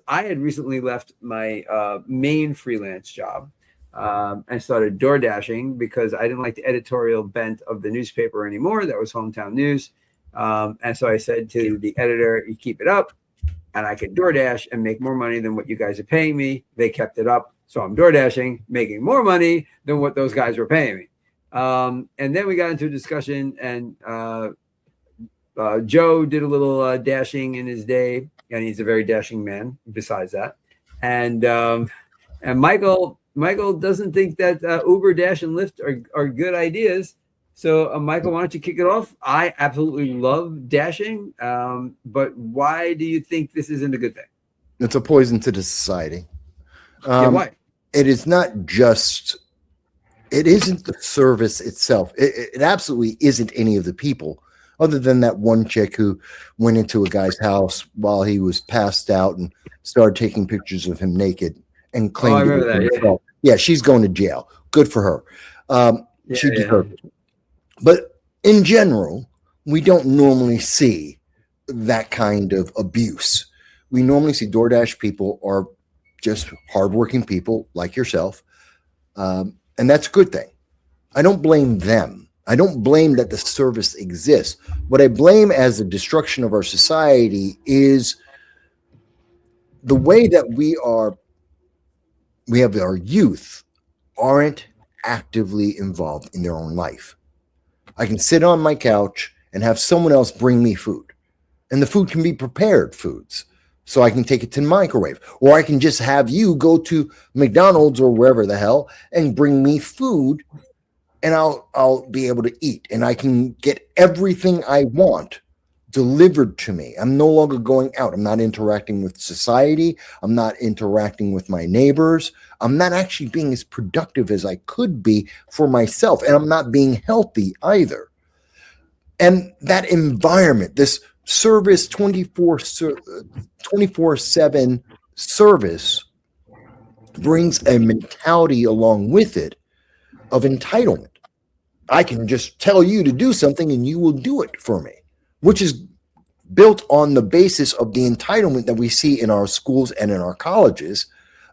I had recently left my main freelance job and started door dashing because I didn't like the editorial bent of the newspaper anymore. That was Hometown News. And so I said to the editor, you keep it up and I could DoorDash and make more money than what you guys are paying me. They kept it up. So I'm DoorDashing, making more money than what those guys were paying me. And then we got into a discussion, and Joe did a little dashing in his day, and he's a very dashing man besides that. And Michael doesn't think that Uber, Dash, and Lyft are good ideas. So, Michael, why don't you kick it off? I absolutely love dashing, but why do you think this isn't a good thing? It's a poison to the society. Why? It is not just, it isn't the service itself. It absolutely isn't any of the people, other than that one chick who went into a guy's house while he was passed out and started taking pictures of him naked and claimed. I remember that. Yeah, she's going to jail. Good for her. She deserves it. But in general, we don't normally see that kind of abuse. We normally see DoorDash people are just hardworking people like yourself. And that's a good thing. I don't blame them. I don't blame that the service exists. What I blame as the destruction of our society is the way that we have our youth aren't actively involved in their own life. I can sit on my couch and have someone else bring me food. And the food can be prepared foods. So I can take it to the microwave. Or I can just have you go to McDonald's or wherever the hell and bring me food, and I'll be able to eat. And I can get everything I want delivered to me. I'm no longer going out. I'm not interacting with society. I'm not interacting with my neighbors. I'm not actually being as productive as I could be for myself. And I'm not being healthy either. And that environment, this service 24/7 service brings a mentality along with it of entitlement. I can just tell you to do something and you will do it for me, which is built on the basis of the entitlement that we see in our schools and in our colleges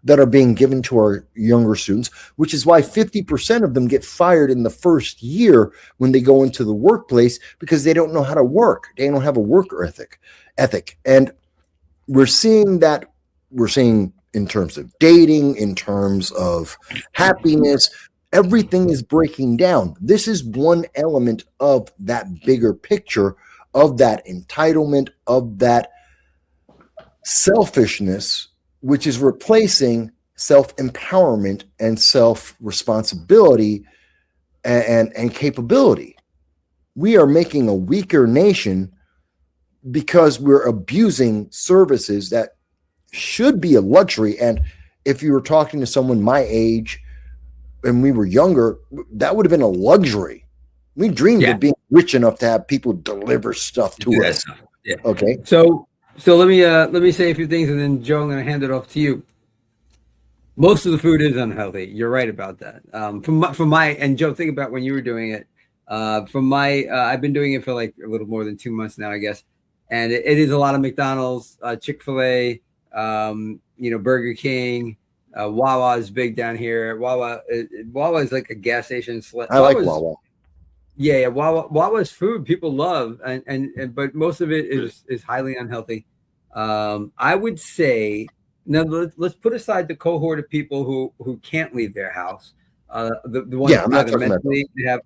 that are being given to our younger students, which is why 50% of them get fired in the first year when they go into the workplace because they don't know how to work. They don't have a work ethic. And we're seeing that. We're seeing in terms of dating, in terms of happiness, everything is breaking down. This is one element of that bigger picture of that entitlement, of that selfishness, which is replacing self-empowerment and self-responsibility and capability. We are making a weaker nation because we're abusing services that should be a luxury. And if you were talking to someone my age and we were younger, that would have been a luxury. We dreamed of being rich enough to have people deliver stuff to us. Yeah. Okay. So let me say a few things, and then Joe, I'm going to hand it off to you. Most of the food is unhealthy. You're right about that. From my and Joe, think about when you were doing it. I've been doing it for like a little more than 2 months now, I guess, and it is a lot of McDonald's, Chick-fil-A, Burger King, Wawa is big down here. Wawa is like a gas station. I like Wawa. Yeah, Wawa's food people love, and but most of it is highly unhealthy. I would say now let's put aside the cohort of people who can't leave their house. The ones who either mentally have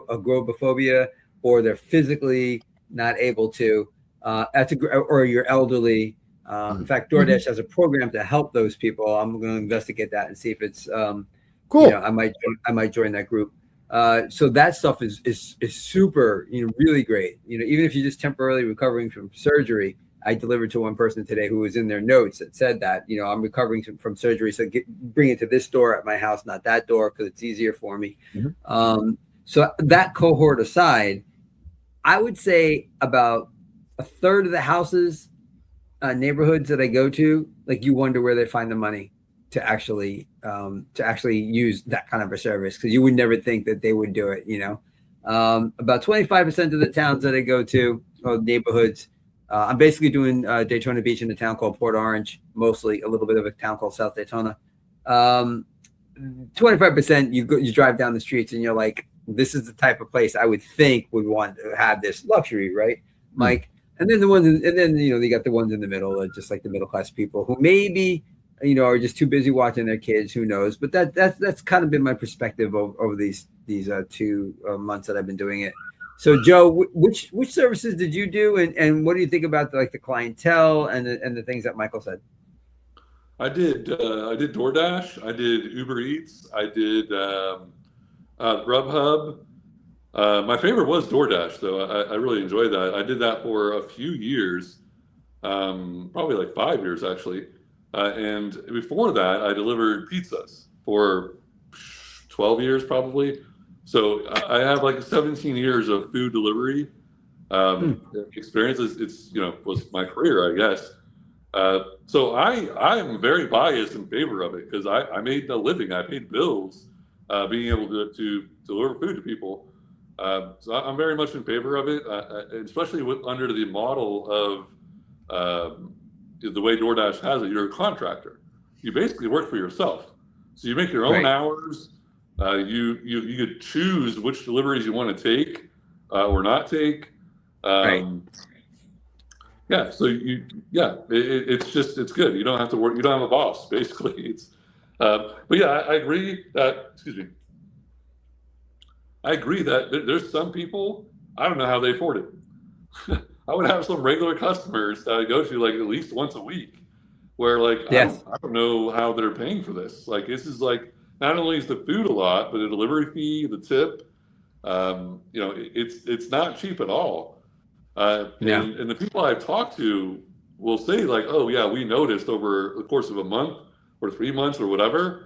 agoraphobia or they're physically not able to. Or you're elderly. In fact, DoorDash has a program to help those people. I'm going to investigate that and see if it's cool. I might join that group. So that stuff is super, really great. Even if you're just temporarily recovering from surgery, I delivered to one person today who was in their notes that said that, I'm recovering from surgery. So bring it to this door at my house, not that door, because it's easier for me. Mm-hmm. So that cohort aside, I would say about a third of the houses, neighborhoods that I go to, like you wonder where they find the money to actually use that kind of a service, because you would never think that they would do it. About 25% of the towns that I go to, or neighborhoods, I'm basically doing Daytona Beach in a town called Port Orange, mostly a little bit of a town called South Daytona. 25% you drive down the streets and you're like, this is the type of place I would think would want to have this luxury, right, Mike? And then you got the ones in the middle, just like the middle class people who maybe are just too busy watching their kids. Who knows? But that's kind of been my perspective over these 2 months that I've been doing it. So Joe, which services did you do, and what do you think about the clientele and the things that Michael said? I did DoorDash. I did Uber Eats. I did Grubhub. My favorite was DoorDash, though. I really enjoyed that. I did that for a few years, probably like 5 years actually. And before that, I delivered pizzas for 12 years probably. So I have like 17 years of food delivery experience. It's was my career, I guess. So I am very biased in favor of it because I made a living. I paid bills being able to deliver food to people. So I'm very much in favor of it, especially under the model of the way DoorDash has it. You're a contractor. You basically work for yourself. So you make your own hours. You could choose which deliveries you want to take or not take. Yeah. So it's good. You don't have to work. You don't have a boss. Basically, but yeah, I agree that. Excuse me. I agree that there's some people, I don't know how they afford it. I would have some regular customers that I go to like at least once a week where like, yes. I don't know how they're paying for this. Like, this is like, not only is the food a lot, but the delivery fee, the tip, it's not cheap at all. And the people I've talked to will say like, oh yeah, we noticed over the course of a month or 3 months or whatever,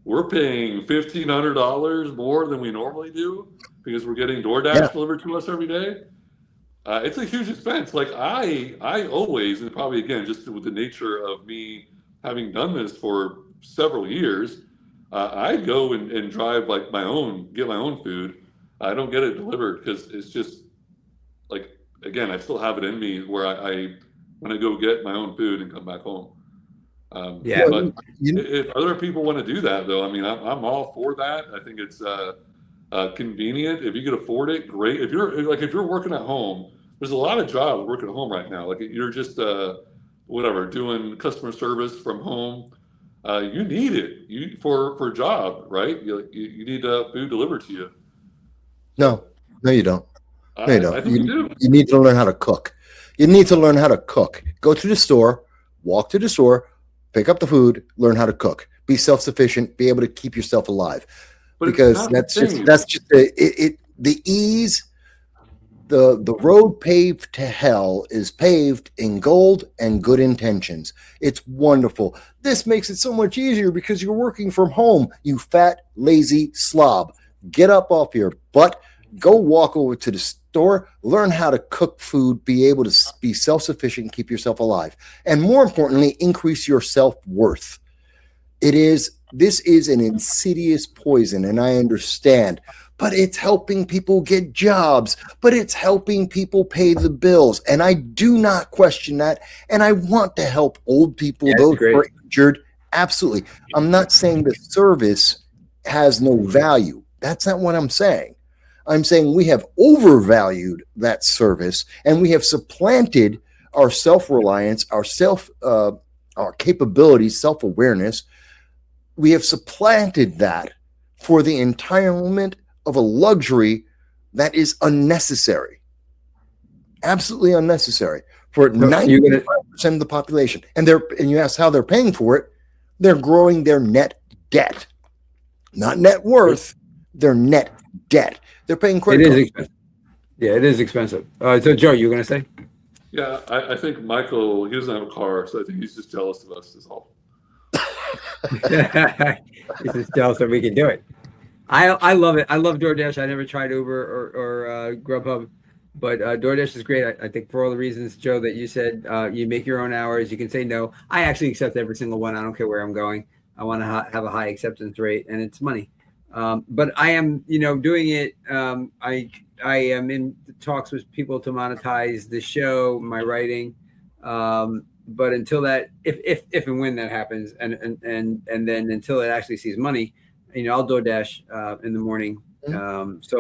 we're paying $1,500 more than we normally do because we're getting DoorDash delivered to us every day. It's a huge expense. Like I always, and probably again, just with the nature of me having done this for several years, I go and drive like get my own food. I don't get it delivered because it's just like, again, I still have it in me where I want to go get my own food and come back home. But if other people want to do that, though, I mean, I'm all for that. I think it's convenient. If you could afford it, great. If you're working at home, there's a lot of jobs working at home right now. Like you're just doing customer service from home. You need it for a job, right? You need food delivered to you. No, you don't. No, you don't. I think you do. You need to learn how to cook. You need to learn how to cook. Go to the store, walk to the store, pick up the food, learn how to cook, be self-sufficient, be able to keep yourself alive. But because that's just the ease. The road paved to hell is paved in gold and good intentions. It's wonderful. This makes it so much easier because you're working from home, you fat, lazy slob. Get up off your butt, go walk over to the store, learn how to cook food, be able to be self-sufficient, keep yourself alive. And more importantly, increase your self-worth. This is an insidious poison, and I understand, but it's helping people get jobs, but it's helping people pay the bills. And I do not question that. And I want to help old people, those who are injured. Absolutely. I'm not saying the service has no value. That's not what I'm saying. I'm saying we have overvalued that service and we have supplanted our self-reliance, our capabilities, self-awareness. We have supplanted that for the entitlement of a luxury that is unnecessary, absolutely unnecessary for 95% of the population. And you ask how they're paying for it, they're growing their net debt, not net worth, their net debt. They're paying credit cards. Expensive. Yeah, it is expensive. So Joe, you were going to say? Yeah, I think Michael, he doesn't have a car, so I think he's just jealous of us is all. He's just jealous that we can do it. I love it. I love DoorDash. I never tried Uber or Grubhub, but DoorDash is great. I think for all the reasons, Joe, that you said. You make your own hours. You can say no. I actually accept every single one. I don't care where I'm going. I want to have a high acceptance rate, and it's money. But I am, doing it. I am in talks with people to monetize the show, my writing. But until that, if and when that happens, and then until it actually sees money, I'll DoorDash in the morning. So